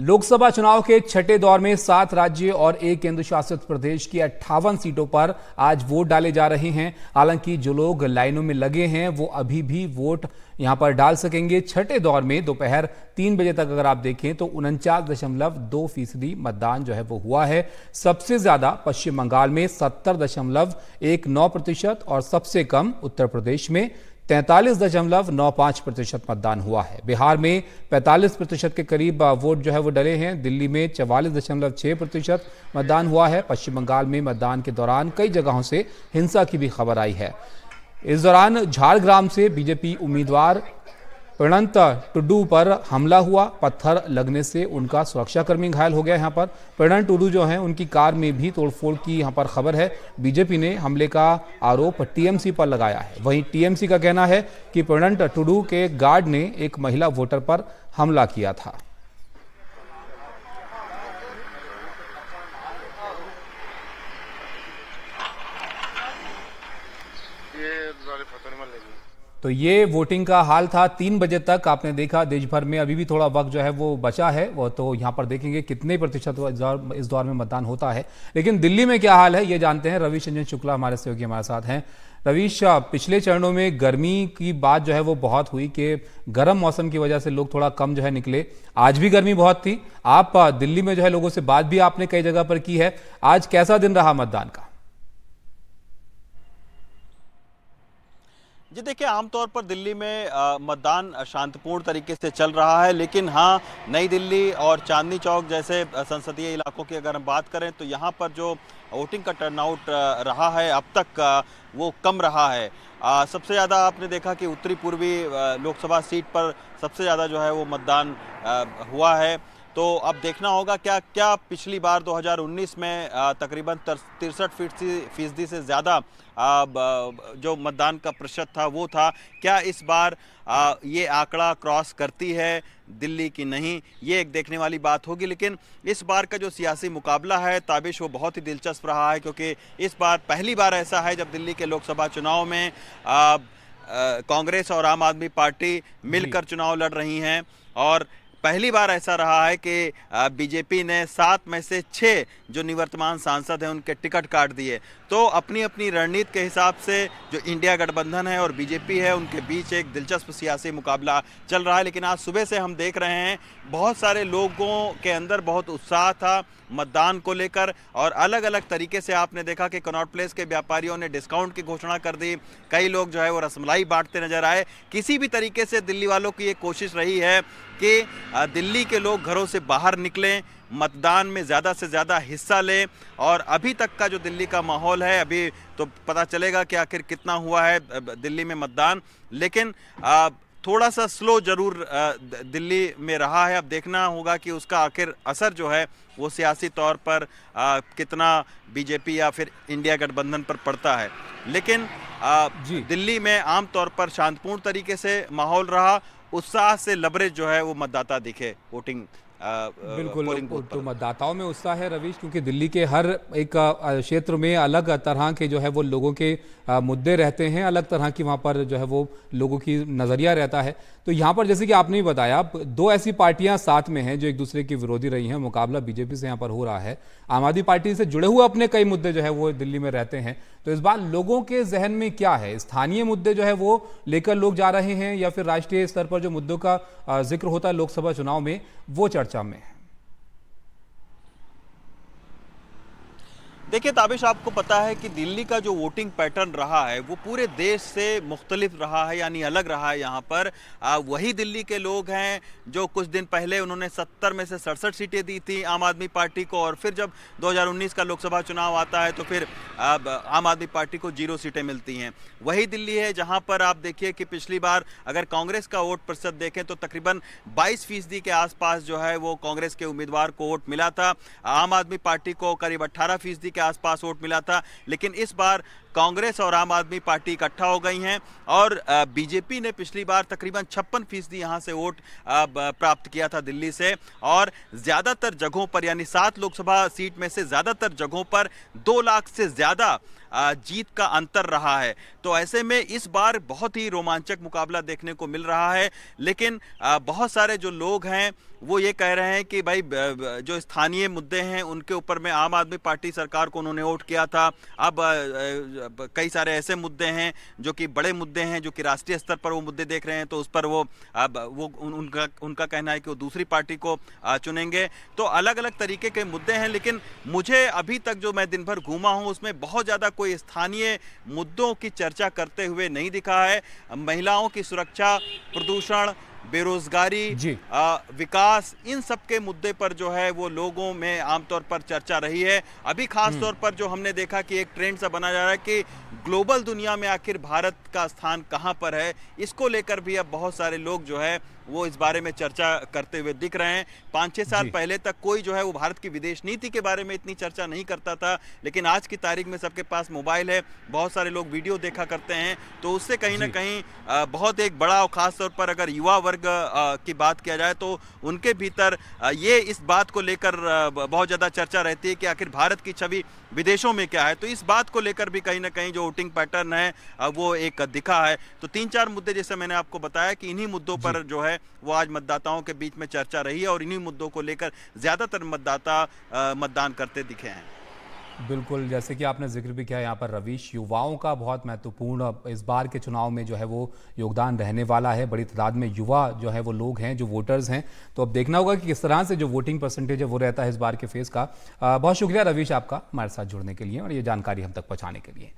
लोकसभा चुनाव के छठे दौर में 7 राज्य और एक केंद्र शासित प्रदेश की 58 सीटों पर आज वोट डाले जा रहे हैं। हालांकि जो लोग लाइनों में लगे हैं वो अभी भी वोट यहां पर डाल सकेंगे। छठे दौर में दोपहर 3 बजे तक अगर आप देखें तो 49.2% मतदान जो है वो हुआ है। सबसे ज्यादा पश्चिम बंगाल में 70.19% और सबसे कम उत्तर प्रदेश में 43.95% मतदान हुआ है। बिहार में 45% के करीब वोट जो है वो डले हैं। दिल्ली में 44.6% मतदान हुआ है। पश्चिम बंगाल में मतदान के दौरान कई जगहों से हिंसा की भी खबर आई है। इस दौरान झारग्राम से बीजेपी उम्मीदवार प्रणंत टुडू पर हमला हुआ। पत्थर लगने से उनका सुरक्षाकर्मी घायल हो गया। यहाँ पर प्रणंत टुडू जो हैं उनकी कार में भी तोड़फोड़ की यहाँ पर खबर है। बीजेपी ने हमले का आरोप टीएमसी पर लगाया है। वहीं टीएमसी का कहना है कि प्रणंत टुडू के गार्ड ने एक महिला वोटर पर हमला किया था। तो ये वोटिंग का हाल था। 3 बजे तक आपने देखा देश भर में अभी भी थोड़ा वक्त जो है वो बचा है। वो तो यहाँ पर देखेंगे कितने प्रतिशत इस दौर में मतदान होता है। लेकिन दिल्ली में क्या हाल है ये जानते हैं। रवीश रंजन शुक्ला हमारे सहयोगी हमारे साथ हैं। रवीश, पिछले चरणों में गर्मी की बात जो है वो बहुत हुई कि गर्म मौसम की वजह से लोग थोड़ा कम जो है निकले। आज भी गर्मी बहुत थी। आप दिल्ली में जो है लोगों से बात भी आपने कई जगह पर की है। आज कैसा दिन रहा मतदान का? जी देखिए, आमतौर पर दिल्ली में मतदान शांतिपूर्ण तरीके से चल रहा है, लेकिन हाँ, नई दिल्ली और चांदनी चौक जैसे संसदीय इलाकों की अगर हम बात करें तो यहाँ पर जो वोटिंग का टर्नआउट रहा है अब तक वो कम रहा है। सबसे ज़्यादा आपने देखा कि उत्तरी पूर्वी लोकसभा सीट पर सबसे ज़्यादा जो है वो मतदान हुआ है। तो अब देखना होगा क्या पिछली बार 2019 में तकरीबन 63% से ज़्यादा जो मतदान का प्रतिशत था वो था, क्या इस बार ये आंकड़ा क्रॉस करती है दिल्ली की नहीं, ये एक देखने वाली बात होगी। लेकिन इस बार का जो सियासी मुकाबला है ताबिश वो बहुत ही दिलचस्प रहा है, क्योंकि इस बार पहली बार ऐसा है जब दिल्ली के लोकसभा चुनाव में कांग्रेस और आम आदमी पार्टी मिलकर चुनाव लड़ रही हैं। और पहली बार ऐसा रहा है कि बीजेपी ने 7 में से 6 जो निवर्तमान सांसद हैं उनके टिकट काट दिए। तो अपनी अपनी रणनीति के हिसाब से जो इंडिया गठबंधन है और बीजेपी है उनके बीच एक दिलचस्प सियासी मुकाबला चल रहा है। लेकिन आज सुबह से हम देख रहे हैं बहुत सारे लोगों के अंदर बहुत उत्साह था मतदान को लेकर, और अलग अलग तरीके से आपने देखा कि कनॉट प्लेस के व्यापारियों ने डिस्काउंट की घोषणा कर दी। कई लोग जो है वो रसमलाई बांटते नजर आए। किसी भी तरीके से दिल्ली वालों की ये कोशिश रही है कि दिल्ली के लोग घरों से बाहर निकलें, मतदान में ज़्यादा से ज़्यादा हिस्सा लें। और अभी तक का जो दिल्ली का माहौल है, अभी तो पता चलेगा कि आखिर कितना हुआ है दिल्ली में मतदान, लेकिन थोड़ा सा स्लो जरूर दिल्ली में रहा है। अब देखना होगा कि उसका आखिर असर जो है वो सियासी तौर पर कितना बीजेपी या फिर इंडिया गठबंधन पर पड़ता है। लेकिन दिल्ली में आमतौर पर शांतिपूर्ण तरीके से माहौल रहा। उत्साह से लबरेज जो है वो मतदाता दिखे वोटिंग बिल्कुल। तो मतदाताओं में उत्साह है रवीश, क्योंकि दिल्ली के हर एक क्षेत्र में अलग तरह के जो है वो लोगों के मुद्दे रहते हैं, अलग तरह की वहाँ पर जो है वो लोगों की नज़रिया रहता है। तो यहाँ पर जैसे कि आपने भी बताया, 2 ऐसी पार्टियां साथ में हैं जो एक दूसरे की विरोधी रही हैं। मुकाबला बीजेपी से यहाँ पर हो रहा है। आम आदमी पार्टी से जुड़े हुए अपने कई मुद्दे जो है वो दिल्ली में रहते हैं। तो इस बार लोगों के जहन में क्या है? स्थानीय मुद्दे जो है वो लेकर लोग जा रहे हैं, या फिर राष्ट्रीय स्तर पर जो मुद्दों का जिक्र होता है लोकसभा चुनाव में वो चर्चा में है? देखिए ताबिश, आपको पता है कि दिल्ली का जो वोटिंग पैटर्न रहा है वो पूरे देश से मुख्तलिफ रहा है, यानी अलग रहा है। यहाँ पर वही दिल्ली के लोग हैं जो कुछ दिन पहले उन्होंने 70 में से 67 सीटें दी थी आम आदमी पार्टी को, और फिर जब 2019 का लोकसभा चुनाव आता है तो फिर आम आदमी पार्टी को 0 सीटें मिलती हैं। वही दिल्ली है जहाँ पर आप देखिए कि पिछली बार अगर कांग्रेस का वोट प्रतिशत देखें तो तकरीबन 22% के आसपास जो है वो कांग्रेस के उम्मीदवार को वोट मिला था। आम आदमी पार्टी को करीब 18% के आसपास वोट मिला था। लेकिन इस बार कांग्रेस और आम आदमी पार्टी इकट्ठा हो गई हैं और बीजेपी ने पिछली बार तकरीबन 56% यहां से वोट प्राप्त किया था दिल्ली से, और ज्यादातर जगहों पर यानी 7 लोकसभा सीट में से ज्यादातर जगहों पर 2 लाख से ज्यादा जीत का अंतर रहा है। तो ऐसे में इस बार बहुत ही रोमांचक मुकाबला देखने को मिल रहा है। लेकिन बहुत सारे जो लोग हैं वो ये कह रहे हैं कि भाई जो स्थानीय मुद्दे हैं उनके ऊपर में आम आदमी पार्टी सरकार को उन्होंने वोट किया था। अब कई सारे ऐसे मुद्दे हैं जो कि बड़े मुद्दे हैं, जो कि राष्ट्रीय स्तर पर वो मुद्दे देख रहे हैं, तो उस पर वो उनका कहना है कि वो दूसरी पार्टी को चुनेंगे। तो अलग अलग तरीके के मुद्दे हैं, लेकिन मुझे अभी तक जो मैं दिन भर घूमा हूं उसमें बहुत ज़्यादा कोई स्थानीय मुद्दों की चर्चा करते हुए नहीं दिखा है। महिलाओं की सुरक्षा, प्रदूषण, बेरोजगारी, विकास, इन सब के मुद्दे पर जो है वो लोगों में आमतौर पर चर्चा रही है। अभी खास तौर पर जो हमने देखा कि एक ट्रेंड सा बना जा रहा है कि ग्लोबल दुनिया में आखिर भारत का स्थान कहां पर है, इसको लेकर भी अब बहुत सारे लोग जो है वो इस बारे में चर्चा करते हुए दिख रहे हैं। 5-6 साल पहले तक कोई जो है वो भारत की विदेश नीति के बारे में इतनी चर्चा नहीं करता था, लेकिन आज की तारीख में सबके पास मोबाइल है, बहुत सारे लोग वीडियो देखा करते हैं, तो उससे कहीं ना कहीं बहुत एक बड़ा, और खास तौर पर अगर युवा वर्ग की बात किया जाए तो उनके भीतर ये इस बात को लेकर बहुत ज़्यादा चर्चा रहती है कि आखिर भारत की छवि विदेशों में क्या है। तो इस बात को लेकर भी कहीं ना कहीं जो वोटिंग पैटर्न है वो एक दिखा है। तो 3-4 मुद्दे जैसे मैंने आपको बताया कि इन्हीं मुद्दों पर जो है वो आज मतदाताओं के बीच में चर्चा रही है और इन्हीं मुद्दों को लेकर ज्यादातर मतदाता मतदान करते दिखे हैं। बिल्कुल, जैसे कि आपने जिक्र भी किया यहाँ पर रवीश, युवाओं का बहुत महत्वपूर्ण इस बार के चुनाव में जो है वो योगदान रहने वाला है। बड़ी तादाद में युवा जो है वो लोग हैं, जो वोटर्स हैं। तो अब देखना होगा कि किस तरह से जो वोटिंग परसेंटेज है वो रहता है इस बार के फेज का। बहुत शुक्रिया रवीश आपका हमारे साथ जुड़ने के लिए और ये जानकारी हम तक पहुँचाने के लिए।